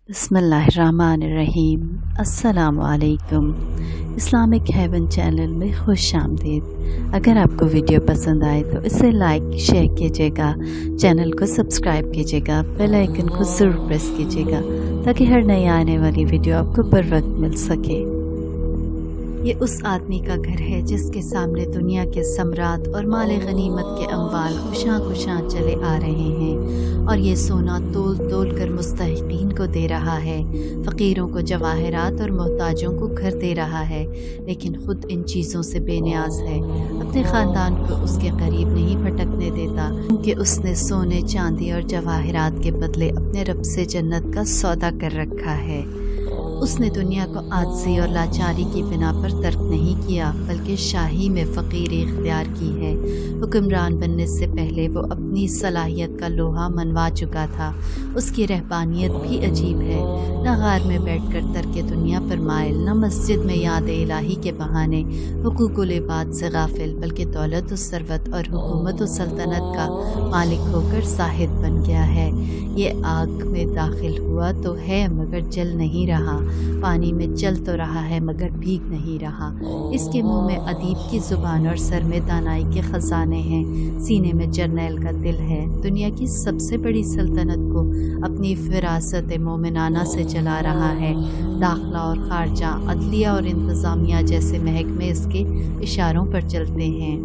बिस्मिल्लाहिर्रहमानिर्रहीम। अस्सलामुअलैकुम। Islamic haven channel में खुश आमदीद। अगर आपको वीडियो पसंद आए तो इसे लाइक शेयर कीजिएगा, चैनल को सब्सक्राइब कीजिएगा, बेल आइकन को ज़रूर प्रेस कीजिएगा ताकि हर नई आने वाली वीडियो आपको बर वक्त मिल सके। ये उस आदमी का घर है जिसके सामने दुनिया के सम्राट और माले गनीमत के अम्वाल खुशां खुशां चले आ रहे हैं और ये सोना तोल तोल कर मुस्तहिकीन को दे रहा है, फ़कीरों को जवाहरात और मोहताजों को घर दे रहा है, लेकिन ख़ुद इन चीज़ों से बेनियाज है। अपने ख़ानदान को उसके करीब नहीं भटकने देता क्योंकि उसने सोने चांदी और जवाहरात के बदले अपने रब से जन्नत का सौदा कर रखा है। उसने दुनिया को आजिज़ी और लाचारी की बिना पर तर्क नहीं किया बल्कि शाही में फ़कीरी इख्तियार की है। हुक्मरान बनने से पहले वो अपनी सलाहियत का लोहा मनवा चुका था। उसकी रहबानियत भी अजीब है, न गार में बैठकर तर्क दुनिया पर माइल, न मस्जिद में याद इलाही के बहाने हुकूकुल इबाद से गाफिल, बल्कि दौलत और सरवत और हुकूमत और सल्तनत का मालिक होकर साहिद बन गया है। ये आग में दाखिल हुआ तो है मगर जल नहीं रहा, पानी में चल तो रहा है मगर भीग नहीं रहा। इसके मुंह में अदीब की ज़ुबान और सर में दानाई के ख़जाने हैं, सीने में जर्नैल का दिल है। दुनिया की सबसे बड़ी सल्तनत को अपनी फिरासत मोमिनाना से चला रहा है। दाखिला और खारजा, अदलिया और इंतज़ामिया जैसे महकमे इसके इशारों पर चलते हैं।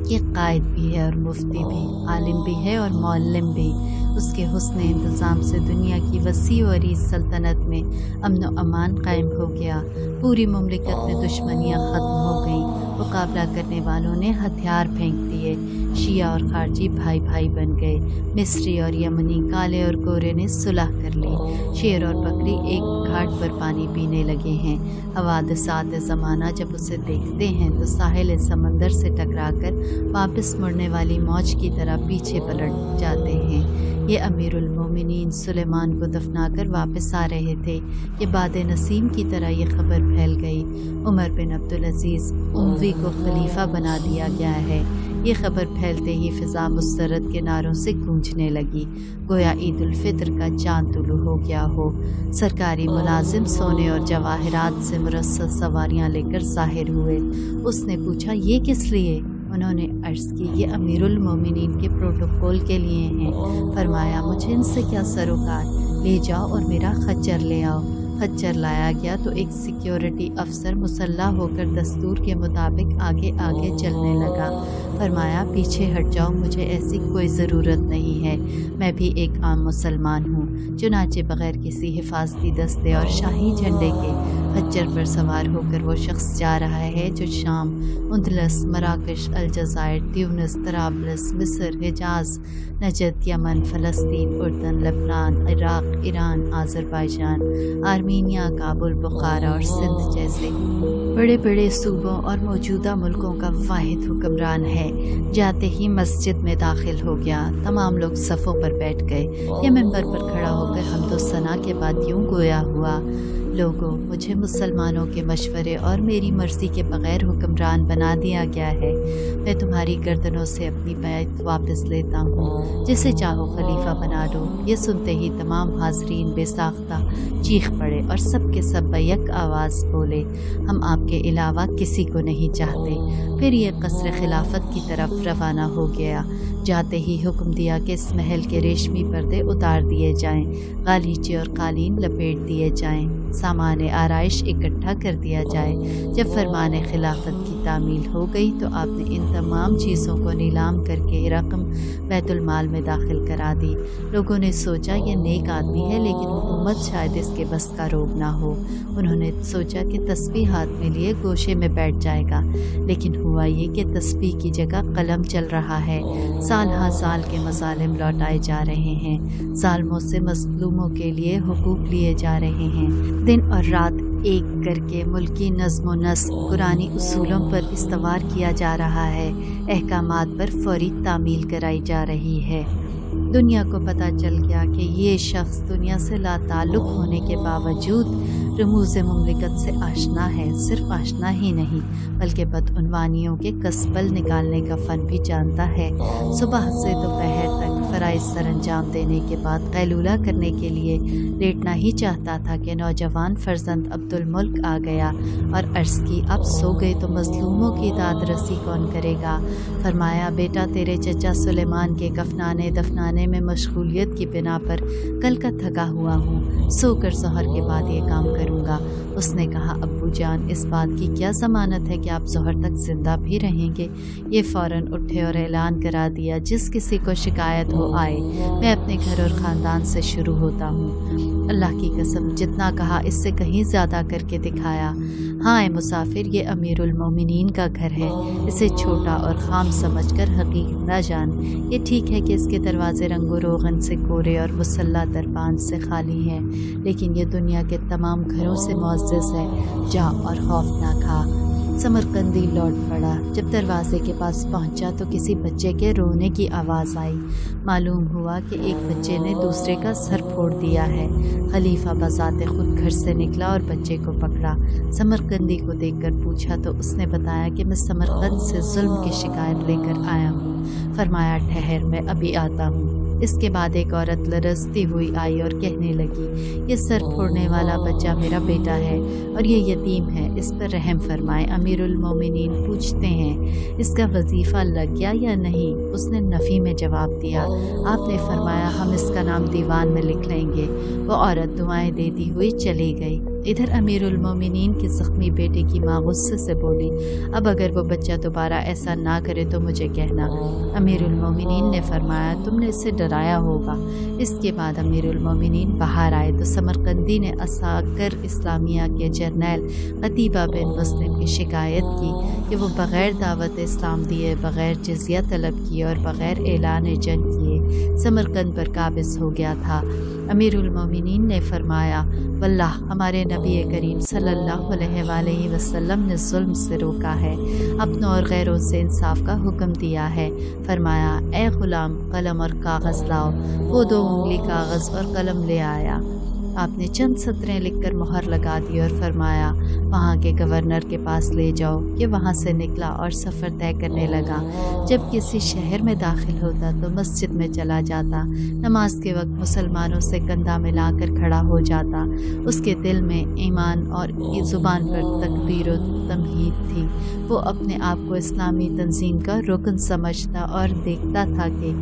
ये कायद भी है और मुफ्ती भी, आलिम भी है और मौल्लिम भी। उसके हुस्न इंतज़ाम से दुनिया की वसी और अरीज़ सल्तनत में अमन व अमान कायम हो गया। पूरी मुमलिकत में दुश्मनियाँ ख़त्म हो गईं। मुकाबला करने वालों ने हथियार फेंक दिए। शिया और खारजी भाई भाई बन गए। मिस्री और यमनी, काले और गोरे ने सुलह कर ली। शेर और बकरी एक घाट पर पानी पीने लगे हैं। हवादसात ज़माना जब उसे देखते हैं तो साहिल समंदर से टकराकर वापस मुड़ने वाली मौज की तरह पीछे पलट जाते हैं। ये अमीरुल मोमिनीन सुलेमान को दफनाकर वापस आ रहे थे कि बाद नसीम की तरह ये खबर फैल गई। उमर बिन अब्दुल अजीज़ उमवी को खलीफा बना दिया गया है। ये खबर फैलते ही फ़िज़ा मुस्तरद के नारों से गूंजने लगी, गोया ईद उल फितर का चाँद तुलू हो गया हो। सरकारी मुलाजिम सोने और जवाहरात से मुरस्सद सवारियाँ लेकर ज़ाहिर हुए। उसने पूछा, ये किस लिए? उन्होंने अर्ज़ की, ये अमीरुल मोमिनीन के प्रोटोकॉल के लिए हैं। फरमाया, मुझे इनसे क्या सरोकार, ले जाओ और मेरा खच्चर ले आओ। खच्चर लाया गया तो एक सिक्योरिटी अफसर मुसल्ला होकर दस्तूर के मुताबिक आगे आगे चलने लगा। फरमाया, पीछे हट जाओ, मुझे ऐसी कोई ज़रूरत नहीं है, मैं भी एक आम मुसलमान हूँ। चुनाचे बग़ैर किसी हिफाजती दस्ते और शाही झंडे के खच्चर पर सवार होकर वो शख्स जा रहा है जो शाम, उंदलस, मराकश, अलजायर, ट्यूनिस, तराबलस, मिस्र, हिजाज, नजद, यमन, फ़लस्तीन, उर्दन, लबनान, Iraq, Iran, Azerbaijan, Armenia, Kabul, Bukhara और सिंध जैसे बड़े बड़े सूबों और मौजूदा मुल्कों का वाहिद हुक्मरान है। जाते ही मस्जिद में दाखिल हो गया। तमाम लोग सफ़ों पर बैठ गए। या मिंबर पर खड़ा होकर हमदो सना के बाद यूँ गोया हुआ, लोगों, मुझे मुसलमानों के मशवरे और मेरी मर्ज़ी के बग़ैर हुक्मरान बना दिया गया है। मैं तुम्हारी गर्दनों से अपनी बैत वापस लेता हूँ, जिसे चाहो खलीफा बना दो। ये सुनते ही तमाम हाज़रीन बेसाख्ता चीख पड़े और सब के सब बैक आवाज़ बोले, हम आपके अलावा किसी को नहीं चाहते। फिर ये क़स्र खिलाफत की तरफ रवाना हो गया। जाते ही हुक्म दिया कि इस महल के रेशमी पर्दे उतार दिए जाएं, गालीचे और कालीन लपेट दिए जाएं, सामान आराइश इकट्ठा कर दिया जाए। जब फरमान खिलाफत की तामील हो गई तो आपने इन तमाम चीज़ों को नीलाम करके रकम बैतुल माल में दाखिल करा दी। लोगों ने सोचा यह नेक आदमी है, लेकिन हुकूमत शायद इसके बस का रोग ना हो। उन्होंने सोचा कि तस्बीह हाथ में लिए गोशे में बैठ जाएगा, लेकिन हुआ ये कि तस्बीह की जगह कलम चल रहा है। साल हाँ साल के मज़ालिम लौटाए जा रहे हैं। ज़ालिमों से मज़लूमों के लिए हुकूक लिए जा रहे हैं। दिन और रात एक करके मुल्की नज़्म व नस्क कुरानी उसूलों पर इस्तवार किया जा रहा है। अहकामात पर फौरी तामील कराई जा रही है। दुनिया को पता चल गया कि ये शख्स दुनिया से लाताल्लुक़ होने के बावजूद रमूज़ मुमलिकत से आशना है। सिर्फ आशना ही नहीं बल्कि बदउनवानियों के कसबल निकालने का फ़न भी जानता है। सुबह से दोपहर तक फ़राइज़ सर अंजाम देने के बाद क़ैलूला करने के लिए लेटना ही चाहता था कि नौजवान फ़र्जंद अब्दुल मुल्क आ गया और अर्ज़ की, अब सो गए तो मज़लूमों की दाद रसी कौन करेगा। फरमाया, बेटा तेरे चचा सुलेमान के कफनाने दफनाने में मशगूलियत की बिना पर कल का थका हुआ हूँ, सोकर ज़ोहर के बाद ये काम करूँगा। उसने कहा, अब्बू जान, इस बात की क्या ज़मानत है कि आप ज़ोहर तक ज़िंदा भी रहेंगे। ये फ़ौरन उठे और ऐलान करा दिया, जिस किसी को शिकायत हो आए, मैं अपने घर और ख़ानदान से शुरू होता हूँ। अल्लाह की कसम, जितना कहा इससे कहीं ज़्यादा करके दिखाया। हाँ ए मुसाफिर, ये अमीरुल मोमिनीन का घर है, इसे छोटा और खाम समझकर हकीकत न जान। ये ठीक है कि इसके दरवाज़े रंगो रोगन से कोरे और मुसल्ला दरबान से खाली हैं, लेकिन ये दुनिया के तमाम घरों से मुअज़्ज़ज़ है। जा और खौफ ना खा। समरकंदी लौट पड़ा। जब दरवाजे के पास पहुंचा तो किसी बच्चे के रोने की आवाज़ आई। मालूम हुआ कि एक बच्चे ने दूसरे का सर फोड़ दिया है। खलीफा बज़ाते खुद घर से निकला और बच्चे को पकड़ा। समरकंदी को देखकर पूछा तो उसने बताया कि मैं समरकंद से जुल्म की शिकायत लेकर आया हूँ। फरमाया, ठहर, मैं अभी आता हूँ। इसके बाद एक औरत लरजती हुई आई और कहने लगी, ये सर फोड़ने वाला बच्चा मेरा बेटा है और ये यतीम है, इस पर रहम फरमाए। अमीरुल मोमिनीन पूछते हैं, इसका वजीफ़ा लग गया या नहीं? उसने नफ़ी में जवाब दिया। आपने फरमाया, हम इसका नाम दीवान में लिख लेंगे। वो औरत दुआएं देती हुई चली गई। इधर अमीरुल मोमिनीन के ज़ख्मी बेटे की माँ गुस्से से बोली, अब अगर वो बच्चा दोबारा ऐसा ना करे तो मुझे कहना। अमीरुल मोमिनीन ने फरमाया, तुमने इससे डराया होगा। इसके बाद अमीरुल मोमिनीन बाहर आए तो समरकंदी ने असाकर इस्लामिया के जर्नैल अतीबा बिन मुस्लिम की शिकायत की कि वो बग़ैर दावत इस्लाम दिए, बग़ैर जिज़िया तलब किए और बग़ैर ऐलान जंग किए समरकंद पर काबिज़ हो गया था। अमीरुल मोमिनीन ने फरमाया, वल्लाह, हमारे नबी करीम सल्लल्लाहु अलैहि वसल्लम ने जुल्म से रोका है, अपनों और गैरों से इंसाफ का हुक्म दिया है। फरमाया, ए ग़ुलाम, कलम और कागज़ लाओ। वो 2 उंगली कागज़ और कलम ले आया। आपने चंद सतरें लिखकर मोहर लगा दी और फरमाया, वहाँ के गवर्नर के पास ले जाओ। ये वहाँ से निकला और सफ़र तय करने लगा। जब किसी शहर में दाखिल होता तो मस्जिद में चला जाता, नमाज के वक्त मुसलमानों से कंधा मिलाकर खड़ा हो जाता। उसके दिल में ईमान और ज़ुबान पर तकबीर और तमहीद थी। वो अपने आप को इस्लामी तंजीम का रुकन समझता और देखता था कि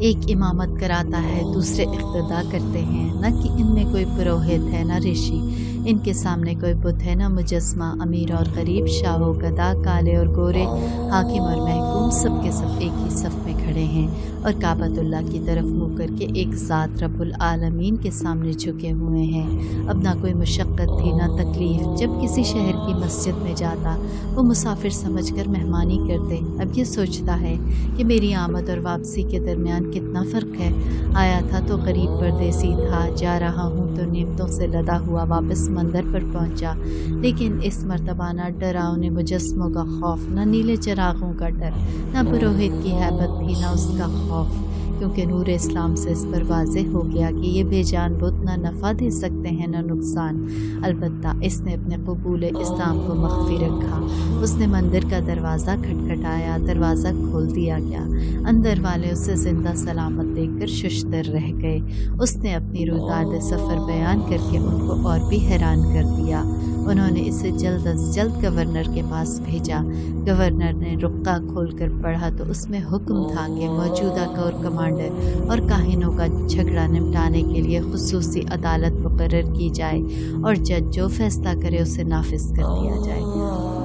एक इमामत कराता है, दूसरे इक़्तिदा करते हैं, न कि इनमें कोई पुरोहित है न ऋषि, इनके सामने कोई बुत है न मुजस्मा। अमीर और गरीब, शाह व गदा, काले और गोरे, हाकिम और महकूम, सब के सब एक ही सफ़ में खड़े हैं और काबतुल्लाह की तरफ मुँह करके एक ज़ात रब्बुल आलमीन के सामने झुके हुए हैं। अब ना कोई मुशक्क़त थी ना तकलीफ़। जब किसी शहर की मस्जिद में जाता वो मुसाफिर समझकर मेहमानी करते। अब ये सोचता है कि मेरी आमद और वापसी के दरमियान कितना फ़र्क है। आया था तो गरीब परदेसी था, जा रहा हूँ तो नेमतों से लदा हुआ वापस मंदिर पर पहुँचा। लेकिन इस मर्तबा ना डरावने मुजस्मों का खौफ, न नीले चिरागों का डर, न पुरोहित की हैबत थी, न उसका खौफ, क्योंकि नूर इस्लाम से इस पर वाज़ेह हो गया कि ये बेजान बुत न नफ़ा दे सकते हैं न नुकसान। अलबत्ता इसने अपने कबूल इस्लाम को मख्फी रखा। उसने मंदिर का दरवाज़ा खटखटाया, दरवाज़ा खोल दिया गया। अंदर वाले उसे ज़िंदा सलामत देखकर शुश्तर रह गए। उसने अपनी रुदाद सफ़र बयान करके उनको और भी हैरान कर दिया। उन्होंने इसे जल्द अज जल्द गवर्नर के पास भेजा। गवर्नर ने रुक्का खोलकर पढ़ा तो उसमें हुक्म था कि मौजूदा कोर कमांडर और काहिनों का झगड़ा निपटाने के लिए खुसूसी अदालत मुकर्रर की जाए और जज जो फैसला करे उसे नाफिज कर दिया जाए।